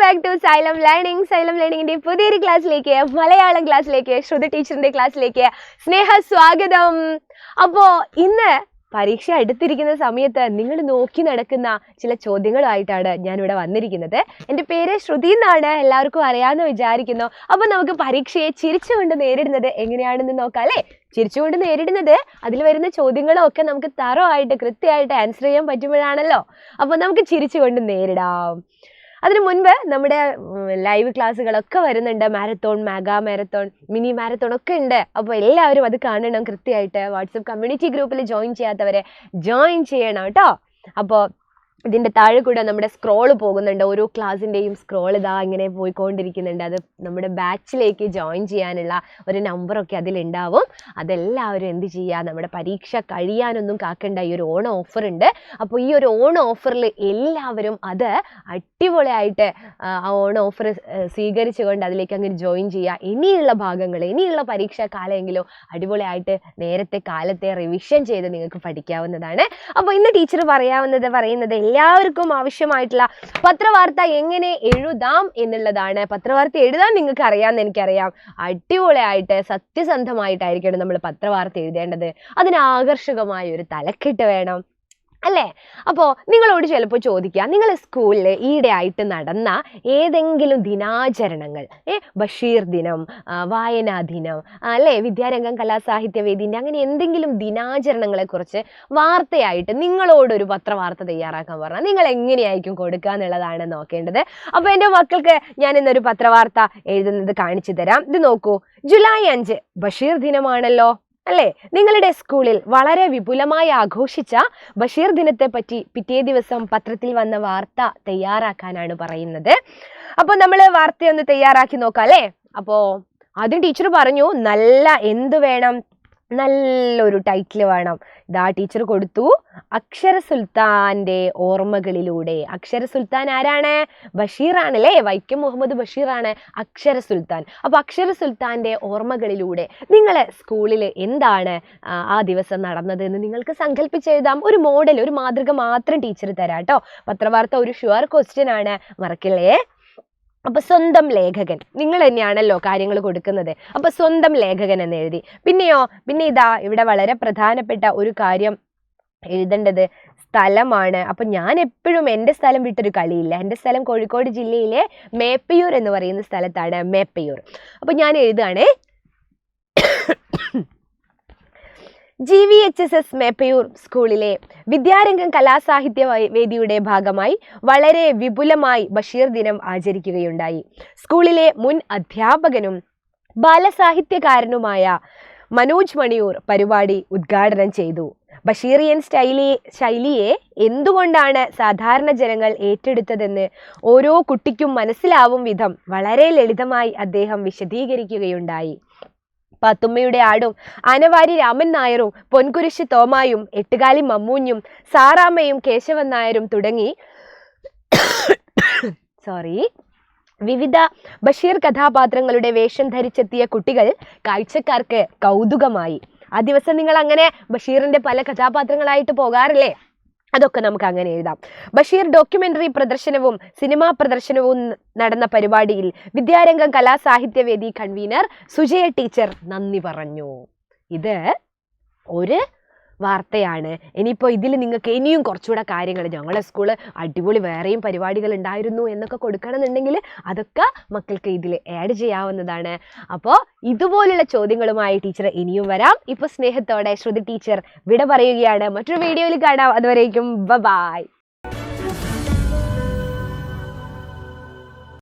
Back to Xylem learning. Xylem ലേണിംഗിന്റെ പുതിയൊരു ക്ലാസ്സിലേക്ക്, മലയാളം ക്ലാസ്സിലേക്ക്, ശ്രുതി ടീച്ചറിന്റെ ക്ലാസ്സിലേക്ക് സ്വാഗതം. അപ്പോ ഇന്ന് പരീക്ഷ അടുത്തിരിക്കുന്ന സമയത്ത് നിങ്ങൾ നോക്കി നടക്കുന്ന ചില ചോദ്യങ്ങളുമായിട്ടാണ് ഞാനിവിടെ വന്നിരിക്കുന്നത്. എൻ്റെ പേര് ശ്രുതി എന്നാണ്, എല്ലാവർക്കും അറിയാമെന്ന് വിചാരിക്കുന്നു. അപ്പൊ നമുക്ക് പരീക്ഷയെ ചിരിച്ചുകൊണ്ട് നേരിടുന്നത് എങ്ങനെയാണെന്ന് നോക്കാം അല്ലേ? ചിരിച്ചുകൊണ്ട് നേരിടുന്നത് അതിൽ വരുന്ന ചോദ്യങ്ങളും ഒക്കെ നമുക്ക് തറവായിട്ട് കൃത്യമായിട്ട് ആൻസർ ചെയ്യാൻ പറ്റുമ്പോഴാണല്ലോ. അപ്പൊ നമുക്ക് ചിരിച്ചുകൊണ്ട് നേരിടാം. അതിനു മുൻപ് നമ്മുടെ ലൈവ് ക്ലാസ്സുകളൊക്കെ വരുന്നുണ്ട്. Marathon, mega marathon, mini marathon ഒക്കെ ഉണ്ട്. അപ്പോൾ എല്ലാവരും അത് കാണണം കൃത്യമായിട്ട്. വാട്സപ്പ് കമ്മ്യൂണിറ്റി ഗ്രൂപ്പിൽ ജോയിൻ ചെയ്യാത്തവരെ ജോയിൻ ചെയ്യണം കേട്ടോ. അപ്പോൾ ഇതിൻ്റെ താഴെ കൂടെ നമ്മുടെ സ്ക്രോൾ പോകുന്നുണ്ട്. ഓരോ ക്ലാസ്സിൻ്റെയും സ്ക്രോൾ ഇതാ ഇങ്ങനെ പോയിക്കൊണ്ടിരിക്കുന്നുണ്ട്. അത് നമ്മുടെ ബാച്ചിലേക്ക് ജോയിൻ ചെയ്യാനുള്ള ഒരു നമ്പറൊക്കെ അതിലുണ്ടാവും. അതെല്ലാവരും എന്ത് ചെയ്യുക, നമ്മുടെ പരീക്ഷ കഴിയാനൊന്നും കാക്കണ്ട. ഈ ഒരു ഓണം ഓഫർ ഉണ്ട്. അപ്പോൾ ഈ ഒരു ഓണം ഓഫറിൽ എല്ലാവരും അത് അടിപൊളിയായിട്ട് ആ ഓണം ഓഫർ സ്വീകരിച്ചുകൊണ്ട് അതിലേക്ക് അങ്ങനെ ജോയിൻ ചെയ്യുക. ഇനിയുള്ള ഭാഗങ്ങൾ, ഇനിയുള്ള പരീക്ഷാ കാലമെങ്കിലും അടിപൊളിയായിട്ട് നേരത്തെ കാലത്തെ റിവിഷൻ ചെയ്ത് നിങ്ങൾക്ക് പഠിക്കാവുന്നതാണ്. അപ്പോൾ ഇന്ന് ടീച്ചർ പറയുന്നത് എല്ലാവർക്കും ആവശ്യമായിട്ടുള്ള പത്രവാർത്ത എങ്ങനെ എഴുതാം എന്നുള്ളതാണ്. പത്രവാർത്ത എഴുതാൻ നിങ്ങൾക്ക് അറിയാമെന്ന് എനിക്കറിയാം. അടിപൊളിയായിട്ട് സത്യസന്ധമായിട്ടായിരിക്കണം നമ്മൾ പത്രവാർത്ത എഴുതേണ്ടത്. അതിന് ആകർഷകമായ ഒരു തലക്കെട്ട് വേണം അല്ലേ? അപ്പോൾ നിങ്ങളോട് ചിലപ്പോൾ ചോദിക്കുക, നിങ്ങൾ സ്കൂളിൽ ഈയിടെ ആയിട്ട് നടന്ന ഏതെങ്കിലും ദിനാചരണങ്ങൾ, ബഷീർ ദിനം, വായനാ ദിനം അല്ലേ, വിദ്യാരംഗം കലാസാഹിത്യവേദിൻ്റെ അങ്ങനെ എന്തെങ്കിലും ദിനാചരണങ്ങളെക്കുറിച്ച് വാർത്തയായിട്ട് നിങ്ങളോടൊരു പത്രവാർത്ത തയ്യാറാക്കാൻ പറഞ്ഞാൽ നിങ്ങൾ എങ്ങനെയായിരിക്കും കൊടുക്കുക എന്നുള്ളതാണ് നോക്കേണ്ടത്. അപ്പോൾ എൻ്റെ മക്കൾക്ക് ഞാൻ ഇന്നൊരു പത്രവാർത്ത എഴുതുന്നത് കാണിച്ചു തരാം. ഇത് നോക്കൂ. ജൂലൈ 5 ബഷീർ ദിനമാണല്ലോ അല്ലേ? നിങ്ങളുടെ സ്കൂളിൽ വളരെ വിപുലമായി ആഘോഷിച്ച ബഷീർ ദിനത്തെ പറ്റി പിറ്റേ ദിവസം പത്രത്തിൽ വന്ന വാർത്ത തയ്യാറാക്കാനാണ് പറയുന്നത്. അപ്പൊ നമ്മൾ വാർത്തയൊന്ന് തയ്യാറാക്കി നോക്കാം അല്ലേ? അപ്പോ ആദ്യം ടീച്ചർ പറഞ്ഞു എന്ത് വേണം, നല്ലൊരു ടൈറ്റിൽ വേണം. ഇതാ ടീച്ചർ കൊടുത്തു, അക്ഷര സുൽത്താന്റെ ഓർമ്മകളിലൂടെ. അക്ഷര സുൽത്താൻ ആരാണ്? ബഷീറാണല്ലേ, വൈക്കം മുഹമ്മദ് ബഷീറാണ് അക്ഷര സുൽത്താൻ. അപ്പൊ അക്ഷര സുൽത്താന്റെ ഓർമ്മകളിലൂടെ നിങ്ങളെ സ്കൂളിൽ എന്താണ് ആ ദിവസം നടന്നത് എന്ന് നിങ്ങൾക്ക് സങ്കല്പിച്ചെഴുതാം. ഒരു മോഡൽ, ഒരു മാതൃക മാത്രം ടീച്ചർ തരാം കേട്ടോ. പത്രവാർത്ത ഒരു ഷുവർ ക്വസ്റ്റ്യൻ ആണ്, മറക്കില്ലേ? അപ്പൊ സ്വന്തം ലേഖകൻ, നിങ്ങൾ തന്നെയാണല്ലോ കാര്യങ്ങൾ കൊടുക്കുന്നത്. അപ്പൊ സ്വന്തം ലേഖകൻ എന്ന് എഴുതി. പിന്നെ ഇതാ ഇവിടെ വളരെ പ്രധാനപ്പെട്ട ഒരു കാര്യം എഴുതേണ്ടത് സ്ഥലമാണ്. അപ്പൊ ഞാൻ എപ്പോഴും എൻ്റെ സ്ഥലം വിട്ടൊരു കളിയില്ല. എൻ്റെ സ്ഥലം കോഴിക്കോട് ജില്ലയിലെ മേപ്പയൂർ എന്ന് പറയുന്ന സ്ഥലത്താണ്, മേപ്പയൂർ. അപ്പൊ ഞാൻ എഴുതുകയാണേ, GVHSS മേപ്പയൂർ സ്കൂളിലെ വിദ്യാരംഗം കലാസാഹിത്യ വേദിയുടെ ഭാഗമായി വളരെ വിപുലമായി ബഷീർ ദിനം ആചരിക്കുകയുണ്ടായി. സ്കൂളിലെ മുൻ അധ്യാപകനും ബാലസാഹിത്യകാരനുമായ മനോജ് മണിയൂർ പരിപാടി ഉദ്ഘാടനം ചെയ്തു. ബഷീറിയൻ ശൈലിയെ എന്തുകൊണ്ടാണ് സാധാരണ ജനങ്ങൾ ഏറ്റെടുത്തതെന്ന് ഓരോ കുട്ടിക്കും മനസ്സിലാവും വിധം വളരെ ലളിതമായി അദ്ദേഹം വിശദീകരിക്കുകയുണ്ടായി. പാത്തുമ്മയുടെ ആടും, ആനവാരി രാമൻ നായരും, പൊൻകുരിശ് തോമായും, എട്ടുകാലി മമ്മൂഞ്ഞും, സാറാമ്മയും, കേശവൻ നായരും തുടങ്ങി വിവിധ ബഷീർ കഥാപാത്രങ്ങളുടെ വേഷം ധരിച്ചെത്തിയ കുട്ടികൾ കാഴ്ചക്കാർക്ക് കൗതുകമായി. ആ ദിവസം നിങ്ങൾ അങ്ങനെ ബഷീറിന്റെ പല കഥാപാത്രങ്ങളായിട്ട് പോകാറില്ലേ? അതൊക്കെ നമുക്ക് അങ്ങനെ എഴുതാം. ബഷീർ ഡോക്യുമെന്ററി പ്രദർശനവും സിനിമാ പ്രദർശനവും നടന്ന പരിപാടിയിൽ വിദ്യാരംഗം കലാസാഹിത്യവേദി കൺവീനർ സുജയ ടീച്ചർ നന്ദി പറഞ്ഞു. ഇത് ഒരു വാർത്തയാണ്. ഇനിയിപ്പോൾ ഇതിൽ നിങ്ങൾക്ക് ഇനിയും കുറച്ചുകൂടെ കാര്യങ്ങൾ, ഞങ്ങളുടെ സ്കൂള് അടിപൊളി വേറെയും പരിപാടികൾ ഉണ്ടായിരുന്നു എന്നൊക്കെ കൊടുക്കണമെന്നുണ്ടെങ്കിൽ അതൊക്കെ മക്കൾക്ക് ഇതിൽ ആഡ് ചെയ്യാവുന്നതാണ്. അപ്പോൾ ഇതുപോലുള്ള ചോദ്യങ്ങളുമായി ടീച്ചർ ഇനിയും വരാം. ഇപ്പോൾ സ്നേഹത്തോടെ ശ്രുതി ടീച്ചർ വിട പറയുകയാണ്. മറ്റൊരു വീഡിയോയിൽ കാണാം. അതുവരേക്കും ബൈ.